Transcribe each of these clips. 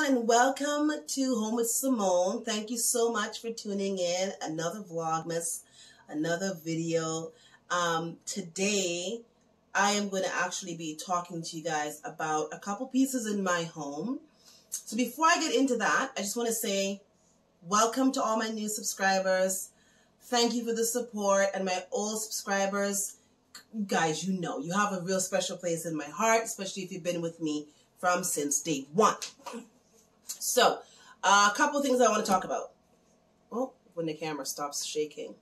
everyone, and welcome to Home with Simone. Thank you so much for tuning in. Another Vlogmas, another video. Today, I am going to actually be talking to you guys about a couple pieces in my home. So before I get into that, I just want to say welcome to all my new subscribers. Thank you for the support, and my old subscribers, guys, you know, you have a real special place in my heart, especially if you've been with me from since day one. So, a couple of things I want to talk about. Oh, when the camera stops shaking.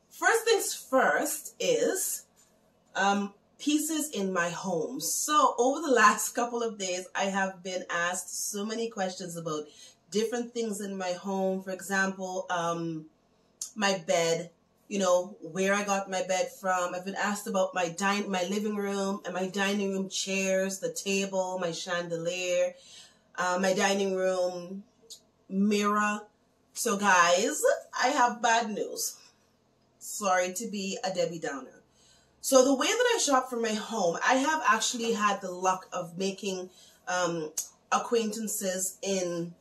First things first is pieces in my home. So, over the last couple of days, I have been asked so many questions about different things in my home. For example, my bed. You know, where I got my bed from. I've been asked about my living room and my dining room chairs, the table, my chandelier, my dining room mirror. So guys, I have bad news. Sorry to be a Debbie Downer. So the way that I shop for my home, I have actually had the luck of making acquaintances in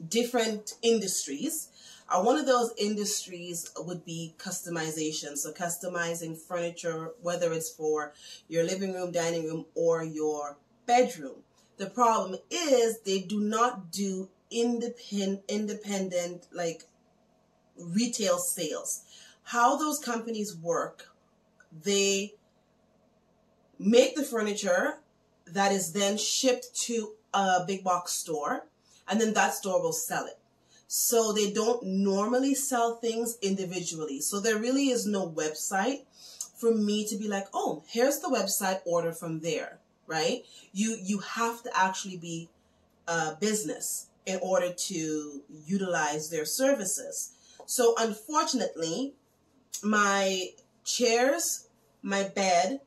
different industries. One of those industries would be customization. So customizing furniture, whether it's for your living room, dining room, or your bedroom. The problem is they do not do independent like retail sales. How those companies work, they make the furniture that is then shipped to a big box store, and then that store will sell it. So they don't normally sell things individually. So there really is no website for me to be like, oh, here's the website, order from there, right? You have to actually be a business in order to utilize their services. So unfortunately, my chairs, my bed,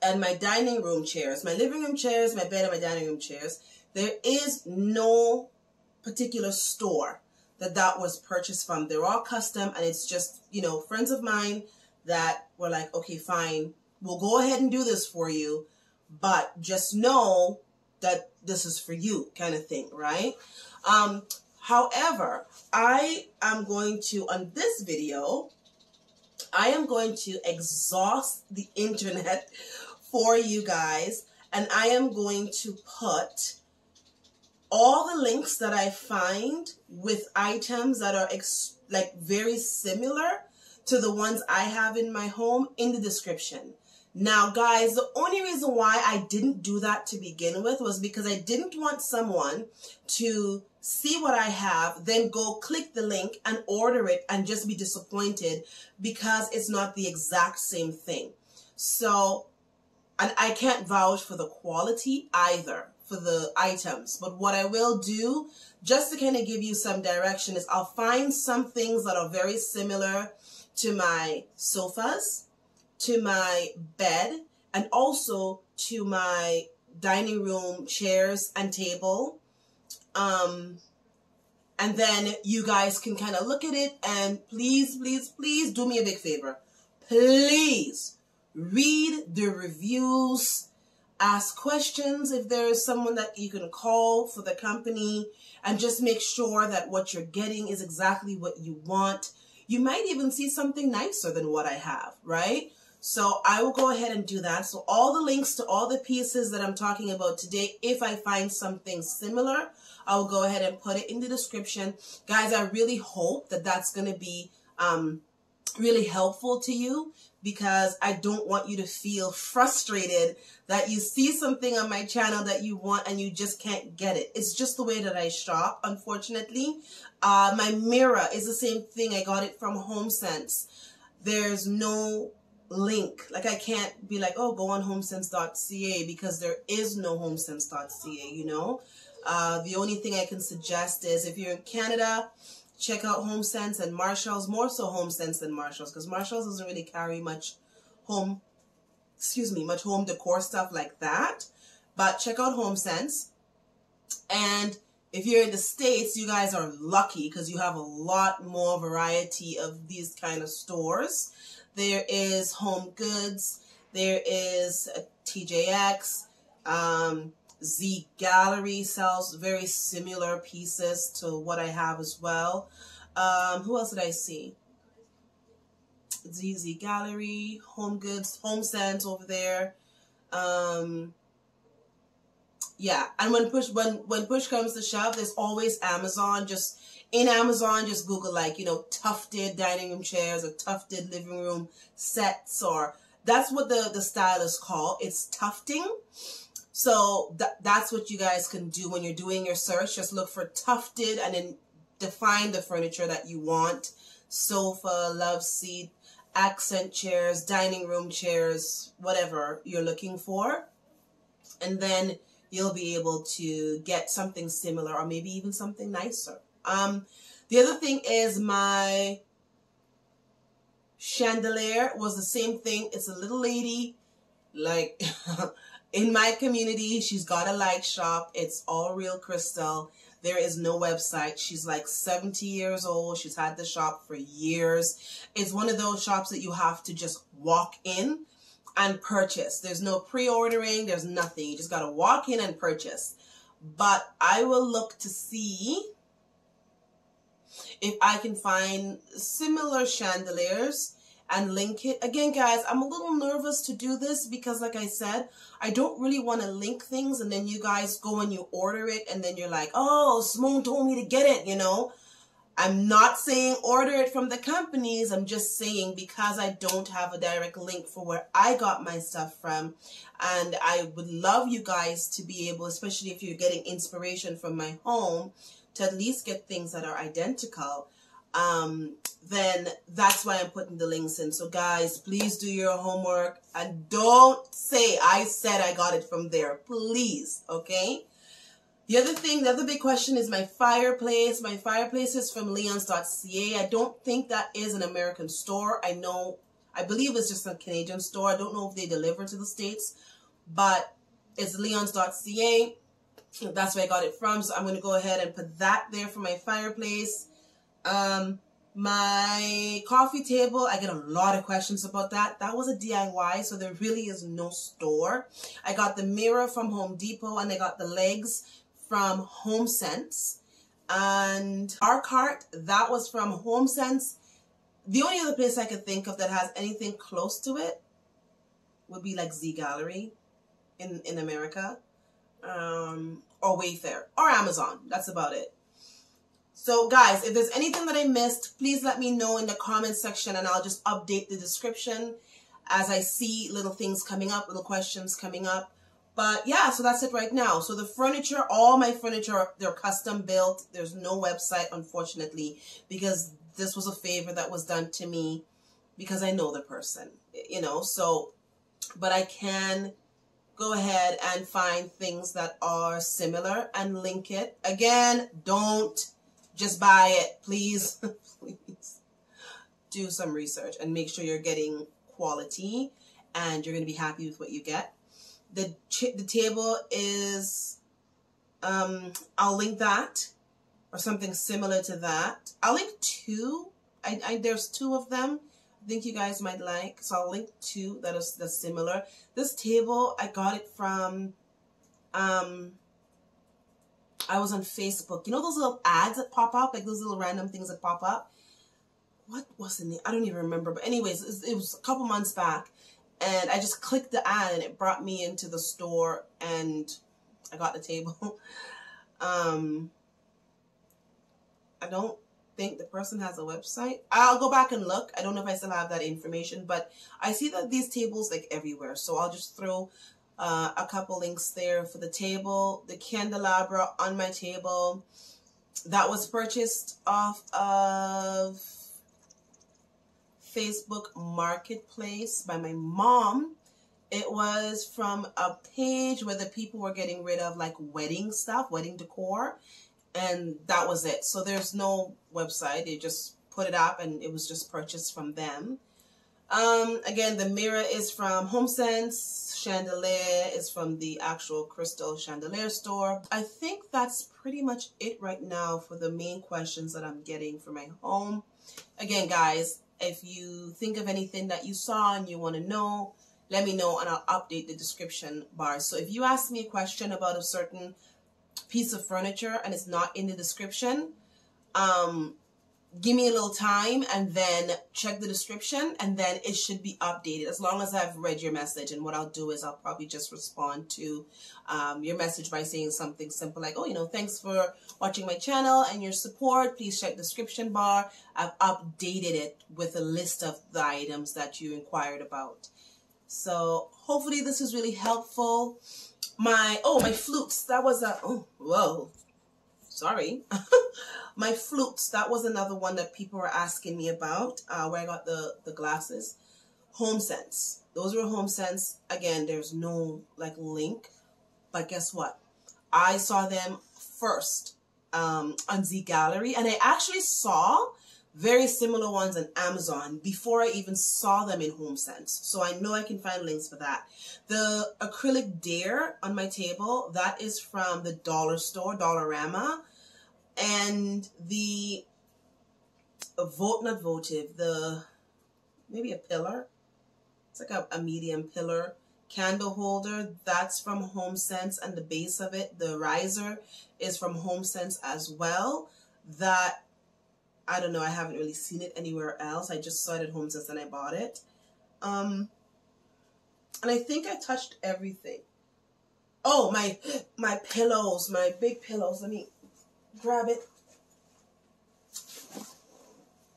and my dining room chairs, my living room chairs, my bed, and my dining room chairs, there is no particular store that was purchased from. They're all custom, and it's just, you know, friends of mine that were like, okay, fine, we'll go ahead and do this for you, but just know that this is for you, kind of thing, right? However, I am going to, on this video, I am going to exhaust the internet for you guys, and I am going to put all the links that I find with items that are like very similar to the ones I have in my home in the description. Now, guys, the only reason why I didn't do that to begin with was because I didn't want someone to see what I have, then go click the link and order it and just be disappointed because it's not the exact same thing. So, and I can't vouch for the quality either for the items, but what I will do, just to kind of give you some direction, is I'll find some things that are very similar to my sofas, to my bed, and also to my dining room chairs and table. And then you guys can kind of look at it, and please, please, please do me a big favor. Please read the reviews. Ask questions if there is someone that you can call for the company, and just make sure that what you're getting is exactly what you want. You might even see something nicer than what I have, right? So I will go ahead and do that. So all the links to all the pieces that I'm talking about today, if I find something similar, I will go ahead and put it in the description. Guys, I really hope that that's going to be really helpful to you, because I don't want you to feel frustrated that you see something on my channel that you want and you just can't get it. It's just the way that I shop, unfortunately. My mirror is the same thing. I got it from Homesence. There's no link. Like, I can't be like, oh, go on homesense.ca, because there is no homesense.ca, you know. The only thing I can suggest is if you're in Canada, check out Homesence and Marshalls, more so Homesence than Marshalls, because Marshalls doesn't really carry much home decor stuff like that. But check out Homesence. And if you're in the States, you guys are lucky because you have a lot more variety of these kind of stores. There is Home Goods, there is TJX, Zgallerie sells very similar pieces to what I have as well. Who else did I see? Zgallerie, Home Goods, Homesence over there. Yeah, and when push comes to shove, there's always Amazon. Just in Amazon, just Google, like, you know, tufted dining room chairs or tufted living room sets, or that's what the style is called. It's tufting. So that's what you guys can do when you're doing your search. Just look for tufted and then define the furniture that you want. Sofa, love seat, accent chairs, dining room chairs, whatever you're looking for. And then you'll be able to get something similar or maybe even something nicer. The other thing is my chandelier was the same thing. It's a little lady, like in my community. She's got a light shop. It's all real crystal. There is no website. She's like 70 years old. She's had the shop for years. It's one of those shops that you have to just walk in and purchase. There's no pre-ordering. There's nothing. You just got to walk in and purchase. But I will look to see if I can find similar chandeliers and link it. Again, guys, I'm a little nervous to do this because, like I said, I don't really want to link things and then you guys go and you order it and then you're like, oh, Simone told me to get it, you know. I'm not saying order it from the companies. I'm just saying because I don't have a direct link for where I got my stuff from. And I would love you guys to be able, especially if you're getting inspiration from my home, to at least get things that are identical. Then that's why I'm putting the links in. So guys, please do your homework and don't say I said I got it from there. Please, okay? The other thing, the other big question is my fireplace. My fireplace is from leons.ca. I don't think that is an American store. I believe it's just a Canadian store. I don't know if they deliver to the States, but it's leons.ca. That's where I got it from. So I'm going to go ahead and put that there for my fireplace. My coffee table, I get a lot of questions about that. That was a DIY, so there really is no store. I got the mirror from Home Depot and I got the legs from Homesence. And our cart, that was from Homesence. The only other place I could think of that has anything close to it would be like Zgallerie in America. Or Wayfair or Amazon. That's about it. So guys, if there's anything that I missed, please let me know in the comment section and I'll just update the description as I see little things coming up, little questions coming up. But yeah, so that's it right now. So the furniture, all my furniture, they're custom built. There's no website, unfortunately, because this was a favor that was done to me because I know the person, you know. So, but I can go ahead and find things that are similar and link it. Again, don't just buy it. Please, please do some research and make sure you're getting quality and you're going to be happy with what you get. The table is, I'll link that or something similar to that. I'll link two. There's two of them I think you guys might like. So I'll link two that's similar. This table, I got it from, I was on Facebook. You know those little ads that pop up? Like those little random things that pop up? What was the name? I don't even remember. But anyways, it was a couple months back. And I just clicked the ad and it brought me into the store and I got the table. I don't think the person has a website. I'll go back and look. I don't know if I still have that information, but I see that these tables like everywhere. So I'll just throw a couple links there for the table. The candelabra on my table, that was purchased off of Facebook Marketplace by my mom. It was from a page where the people were getting rid of like wedding stuff, wedding decor, and that was it. So there's no website. They just put it up and it was just purchased from them. Again, the mirror is from Homesence. Chandelier is from the actual crystal chandelier store. I think that's pretty much it right now for the main questions that I'm getting for my home. Again, guys, if you think of anything that you saw and you want to know, let me know and I'll update the description bar. So if you ask me a question about a certain piece of furniture and it's not in the description, give me a little time and then check the description, and then it should be updated as long as I've read your message. And what I'll do is I'll probably just respond to your message by saying something simple like, oh, you know, thanks for watching my channel and your support. Please check the description bar. I've updated it with a list of the items that you inquired about. So hopefully this is really helpful. My flutes, that was a, oh, whoa, sorry. My flutes, that was another one that people were asking me about, where I got the glasses. Homesence. Those were Homesence. Again, there's no like link, but guess what? I saw them first on Zgallerie, and I actually saw very similar ones on Amazon before I even saw them in Homesence. So I know I can find links for that. The acrylic deer on my table, that is from the dollar store, Dollarama. And the maybe a pillar. It's like a medium pillar candle holder. That's from Homesence, and the base of it, the riser, is from Homesence as well. That, I don't know, I haven't really seen it anywhere else. I just saw it at Homesence and I bought it. And I think I touched everything. Oh, my pillows, my big pillows. Let me grab it.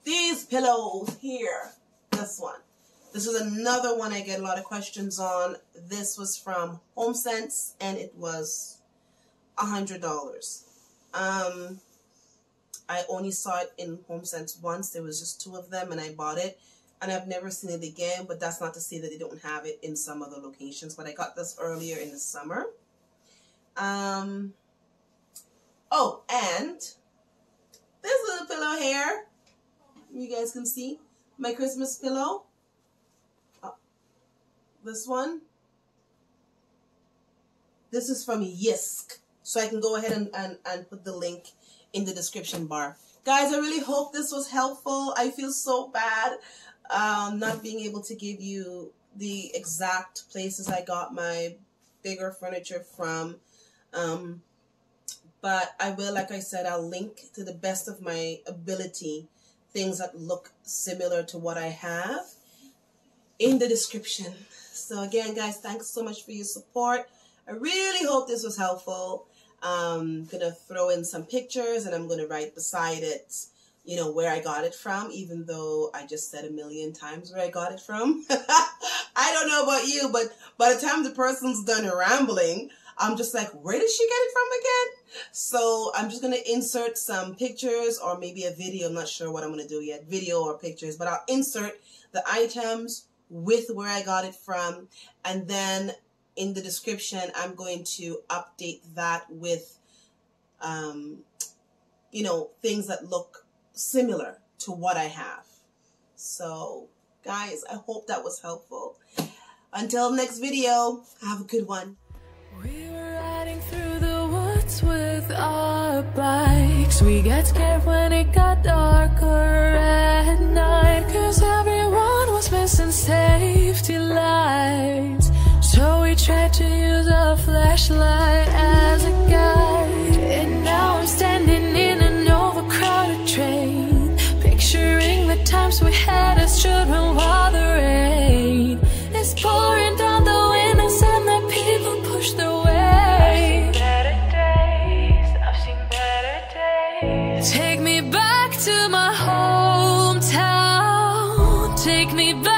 These pillows here. This one. This is another one I get a lot of questions on. This was from Homesence and it was $100. I only saw it in Homesence once. There was just 2 of them and I bought it. And I've never seen it again, but that's not to say that they don't have it in some other locations. But I got this earlier in the summer. Oh, and this little pillow here, you guys can see my Christmas pillow. This one. This is from Yisk. So I can go ahead and put the link in the description bar. Guys, I really hope this was helpful. I feel so bad not being able to give you the exact places I got my bigger furniture from. But I will, like I said, I'll link to the best of my ability things that look similar to what I have in the description. So again, guys, thanks so much for your support. I really hope this was helpful. I'm going to throw in some pictures and I'm going to write beside it, you know, where I got it from, even though I just said a million times where I got it from. I don't know about you, but by the time the person's done rambling, I'm just like, where did she get it from again? So I'm just going to insert some pictures or maybe a video. I'm not sure what I'm going to do yet, video or pictures, but I'll insert the items with where I got it from. And then in the description, I'm going to update that with, you know, things that look similar to what I have. So guys, I hope that was helpful. Until next video, have a good one. We were riding through the woods with our bikes. We got scared when it got darker at night, 'cause everyone was missing safety lights. So we tried to use a flashlight as a guide. And now I'm standing in an overcrowded train, picturing the times we had as children while the rain is pouring down the windows and the people push their way. I've seen better days. Take me back to my hometown. Take me back.